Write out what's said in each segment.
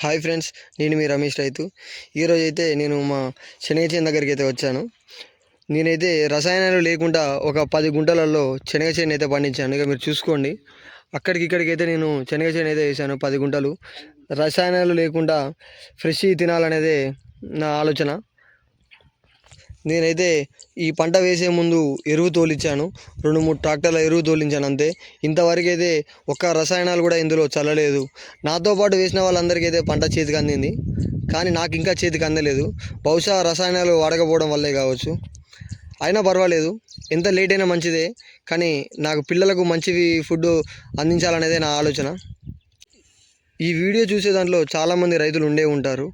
Hi friends, నేను మీ రమేష్ రైతు. ఈరోజు అయితే నేను మా శనగ చేను దగ్గరికి అయితే వచ్చాను. నేనైతే రసాయనాలు లేకుండా ఒక 10 గుంటలలో శనగ చేను అయితే పండించాను. ఇక మీరు చూసుకోండి, అక్కడికి ఇక్కడికి అయితే నేను శనగ చేను అయితే వేసాను 10 గుంటలు. రసాయనాలు లేకుండా ఫ్రెష్ తినాలనేదే నా ఆలోచన. నేనైతే ఈ పంట వేసే ముందు ఎరువు తోలిచ్చాను, 2-3 ట్రాక్టర్ల ఎరువు తోలించాను అంతే. ఇంతవరకు అయితే ఒక్క రసాయనాలు కూడా ఇందులో చల్లలేదు. నాతో పాటు వేసిన వాళ్ళందరికీ అయితే పంట చేతికి అందింది, కానీ నాకు ఇంకా చేతికి అందలేదు. బహుశా రసాయనాలు వాడకపోవడం వల్లే కావచ్చు. అయినా పర్వాలేదు, ఎంత లేట్ అయినా మంచిదే. కానీ నాకు పిల్లలకు మంచివి ఫుడ్ అందించాలనేదే నా ఆలోచన. ఈ వీడియో చూసే దాంట్లో చాలామంది రైతులు ఉండే ఉంటారు.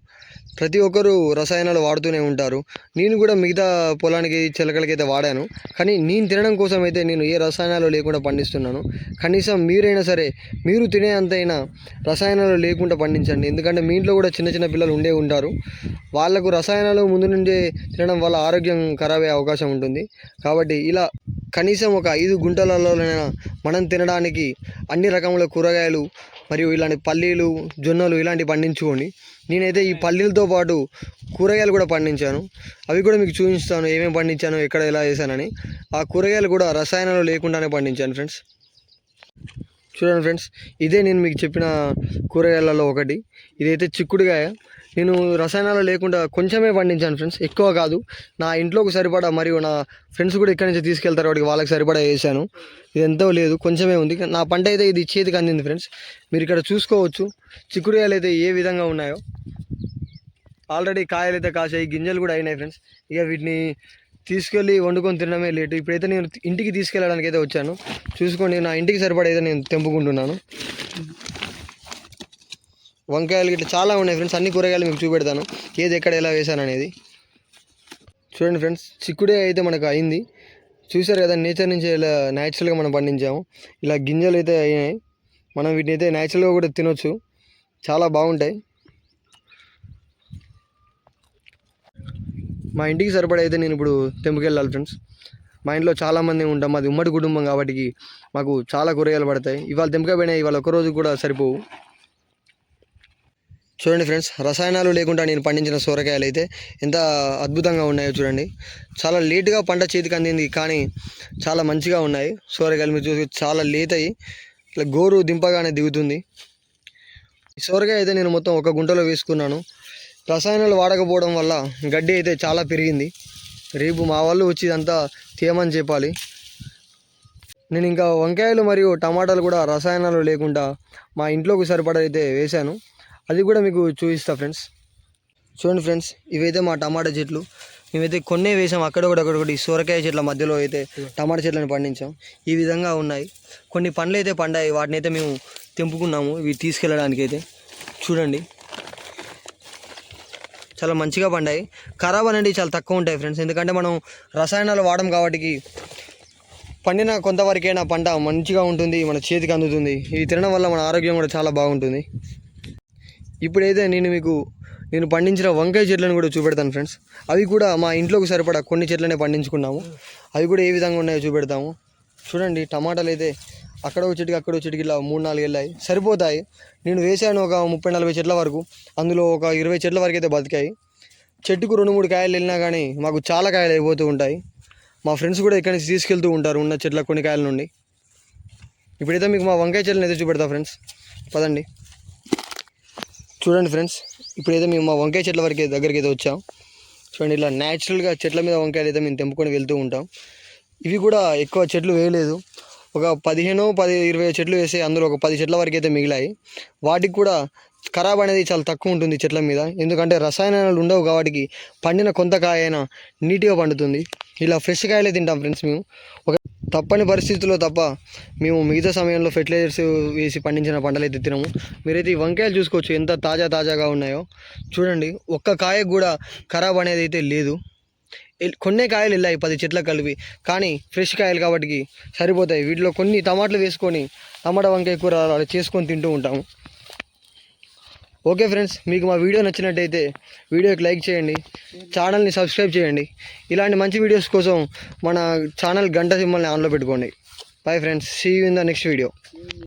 ప్రతి ఒక్కరూ రసాయనాలు వాడుతూనే ఉంటారు. నేను కూడా మిగతా పొలానికి చిలకలకైతే వాడాను, కానీ నేను తినడం కోసం అయితే నేను ఏ రసాయనాలు లేకుండా పండిస్తున్నాను. కనీసం మీరైనా సరే మీరు తినే అంతైనా రసాయనాలు లేకుండా పండించండి. ఎందుకంటే మీ ఇంట్లో కూడా చిన్న చిన్న పిల్లలు ఉండే ఉంటారు. వాళ్ళకు రసాయనాలు ముందు నుండే తినడం వల్ల ఆరోగ్యం ఖరాబ్ అయ్యే అవకాశం ఉంటుంది. కాబట్టి ఇలా కనీసం ఒక 5 గుంటలలోనైనా మనం తినడానికి అన్ని రకముల కూరగాయలు మరియు ఇలాంటి పల్లీలు, జొన్నలు ఇలాంటివి పండించుకోండి. నేనైతే ఈ పల్లీలతో పాటు కూరగాయలు కూడా పండించాను. అవి కూడా మీకు చూపిస్తాను, ఏమేమి పండించాను, ఎక్కడ ఎలా వేసానని. ఆ కూరగాయలు కూడా రసాయనాలు లేకుండానే పండించాను ఫ్రెండ్స్. చూడండి ఫ్రెండ్స్, ఇదే నేను మీకు చెప్పిన కూరగాయలలో ఒకటి. ఇదైతే చిక్కుడుగాయ. నేను రసాయనాలు లేకుండా కొంచెమే పండించాను ఫ్రెండ్స్, ఎక్కువ కాదు. నా ఇంట్లోకి సరిపడా మరియు నా ఫ్రెండ్స్ కూడా ఇక్కడి నుంచి తీసుకెళ్తారు వాటికి, వాళ్ళకి సరిపడా వేసాను. ఇది ఎంతో లేదు, కొంచెమే ఉంది. నా పంట అయితే ఇది చేతికి అందింది ఫ్రెండ్స్. మీరు ఇక్కడ చూసుకోవచ్చు చిక్కుడుగాయలు అయితే ఏ విధంగా ఉన్నాయో. ఆల్రెడీ కాయలు అయితే కాసాయి, గింజలు కూడా అయినాయి ఫ్రెండ్స్. ఇక వీటిని తీసుకెళ్ళి వండుకొని తినడమే లేటు. ఇప్పుడైతే నేను ఇంటికి తీసుకెళ్ళడానికి అయితే వచ్చాను. చూసుకోండి, నా ఇంటికి సరిపడా అయితే నేను తెంపుకుంటున్నాను. వంకాయలు ఇట్లా చాలా ఉన్నాయి ఫ్రెండ్స్. అన్ని కూరగాయలు మీకు చూపెడతాను, ఏది ఎక్కడ ఎలా వేసాను అనేది. చూడండి ఫ్రెండ్స్, చిక్కుడే అయితే మనకు అయింది. చూసారు కదా, నేచర్ నుంచి ఇలా న్యాచురల్గా మనం పండించాము. ఇలా గింజలు అయితే అయినాయి. మనం వీటిని అయితే న్యాచురల్గా కూడా తినొచ్చు, చాలా బాగుంటాయి. మా ఇంటికి సరిపడా అయితే నేను ఇప్పుడు తెంపుకెళ్ళాలి ఫ్రెండ్స్. మా ఇంట్లో చాలామంది ఉంటాం, మాది ఉమ్మడి కుటుంబం కాబట్టి మాకు చాలా కూరగాయలు పడతాయి. ఇవాళ తెంపకపోయినాయి, ఇవాళ ఒకరోజు కూడా సరిపోవు. చూడండి ఫ్రెండ్స్, రసాయనాలు లేకుండా నేను పండించిన సొరకాయలు అయితే ఎంత అద్భుతంగా ఉన్నాయో చూడండి. చాలా లేటుగా పంట చేతికి అందింది, కానీ చాలా మంచిగా ఉన్నాయి సొరకాయలు. మీరు చూసి చాలా లేతయి, ఇట్లా గోరు దింపగానే దిగుతుంది. ఈ సొరకాయ అయితే నేను మొత్తం 1 గుంటలో వేసుకున్నాను. రసాయనాలు వాడకపోవడం వల్ల గడ్డి అయితే చాలా పెరిగింది. రేపు మా వాళ్ళు వచ్చి ఇదంతా తీయమని చెప్పాలి. నేను ఇంకా వంకాయలు మరియు టమాటాలు కూడా రసాయనాలు లేకుండా మా ఇంట్లోకి సరిపడా అయితే వేశాను. అది కూడా మీకు చూపిస్తా ఫ్రెండ్స్. చూడండి ఫ్రెండ్స్, ఇవైతే మా టమాటా చెట్లు. మేమైతే కొన్నే వేసాం, అక్కడొకటి సొరకాయ చెట్ల మధ్యలో అయితే టమాటా చెట్లను పండించాం. ఈ విధంగా ఉన్నాయి. కొన్ని పండ్లు అయితే పండాయి, వాటిని అయితే మేము తెంపుకున్నాము ఇవి తీసుకెళ్ళడానికి అయితే. చూడండి, చాలా మంచిగా పండాయి. ఖరాబ్ అనేవి చాలా తక్కువ ఉంటాయి ఫ్రెండ్స్, ఎందుకంటే మనం రసాయనాలు వాడడం కాబట్టి పండిన కొంతవరకైనా పంట మంచిగా ఉంటుంది, మన చేతికి అందుతుంది. ఇవి తినడం వల్ల మన ఆరోగ్యం కూడా చాలా బాగుంటుంది. ఇప్పుడైతే నేను పండించిన వంకాయ చెట్లను కూడా చూపెడతాను ఫ్రెండ్స్. అవి కూడా మా ఇంట్లోకి సరిపడా కొన్ని చెట్లనే పండించుకున్నాము. అవి కూడా ఏ విధంగా ఉన్నాయో చూపెడతాము. చూడండి, టమాటాలు అయితే అక్కడో చెట్టుకి ఇలా 3-4 వెళ్ళాయి, సరిపోతాయి. నేను వేసాను ఒక 30-40 చెట్ల వరకు, అందులో ఒక 20 చెట్ల వరకు అయితే బతికాయి. చెట్టుకు 2-3 కాయలు వెళ్ళినా కానీ మాకు చాలా కాయలు అయిపోతూ ఉంటాయి. మా ఫ్రెండ్స్ కూడా ఇక్కడి నుంచి తీసుకెళ్తూ ఉంటారు ఉన్న చెట్ల కొన్ని కాయల నుండి. ఇప్పుడైతే మీకు మా వంకాయ చెట్లను అయితే చూపెడతా ఫ్రెండ్స్, పదండి. చూడండి ఫ్రెండ్స్, ఇప్పుడైతే మేము మా వంకాయ చెట్ల వరకు దగ్గరికి అయితే వచ్చాం. చూడండి, ఇలా న్యాచురల్గా చెట్ల మీద వంకాయలు అయితే మేము తెంపుకొని వెళ్తూ ఉంటాం. ఇవి కూడా ఎక్కువ చెట్లు వేయలేదు, ఒక 15-20 చెట్లు వేసి అందులో ఒక 10 చెట్ల వరకు అయితే మిగిలాయి. వాటికి కూడా ఖరాబ్ అనేది చాలా తక్కువ ఉంటుంది చెట్ల మీద, ఎందుకంటే రసాయనాలు ఉండవు కాబట్టి పండిన కొంత కాయ అయినా నీట్గా పండుతుంది. ఇలా ఫ్రెష్ కాయలే తింటాం ఫ్రెండ్స్ మేము. ఒక తప్పని పరిస్థితుల్లో తప్ప మేము మిగతా సమయంలో ఫెర్టిలైజర్స్ వేసి పండించిన పంటలు అయితే తినము. మీరైతే ఈ వంకాయలు చూసుకోవచ్చు ఎంత తాజాగా ఉన్నాయో. చూడండి, ఒక్క కాయకు కూడా ఖరాబ్ అనేది అయితే లేదు. కొన్నే కాయలు వెళ్ళాయి 10 చెట్లకు కలిపి, కానీ ఫ్రెష్ కాయలు కాబట్టి సరిపోతాయి. వీటిలో కొన్ని టమాటాలు వేసుకొని టమాటా వంకాయ కూర చేసుకొని తింటూ ఉంటాము. ఓకే ఫ్రెండ్స్, మీకు మా వీడియో నచ్చినట్టయితే వీడియోకి లైక్ చేయండి, ఛానల్ని సబ్స్క్రైబ్ చేయండి. ఇలాంటి మంచి వీడియోస్ కోసం మన ఛానల్ గంట సింబల్ని ఆన్లో పెట్టుకోండి. Bye friends, see you in the next video.